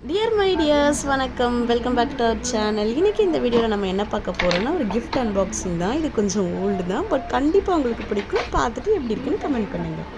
Dear my dears வணக்கம், welcome back to our channel. இன்றைக்கி இந்த வீடியோவில் நம்ம என்ன பார்க்க போகிறோம்னா ஒரு கிஃப்ட் அன்பாக்சிங் தான். இது கொஞ்சம் ஓல்டு தான், பட் கண்டிப்பாக உங்களுக்கு பிடிக்கும். பார்த்துட்டு எப்படி இருக்குன்னு கமெண்ட் பண்ணுங்கள்.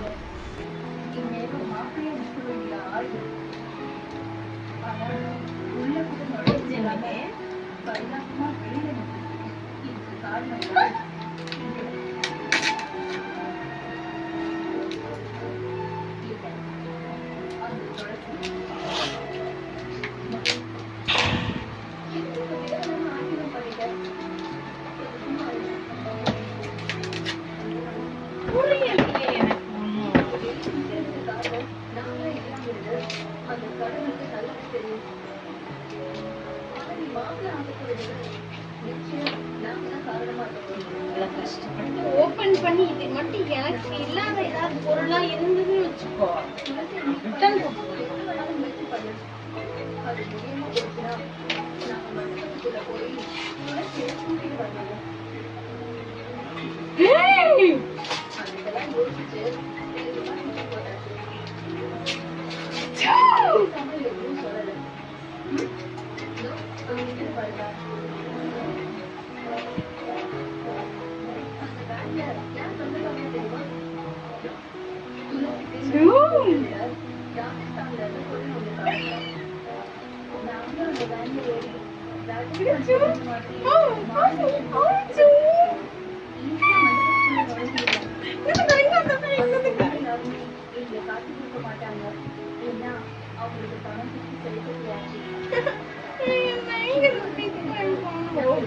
ஓபன் பண்ணி இது மட்டும் எனக்கு இல்லாத ஏதாவது பொருளா இருந்ததுன்னு வச்சுக்கோ, ரிட்டர்ன்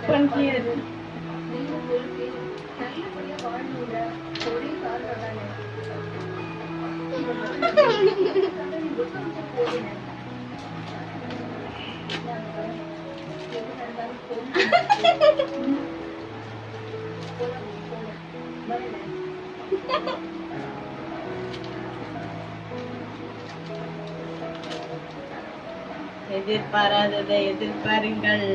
open here. எதிர்பாராததை எதிர்பாருங்கள்.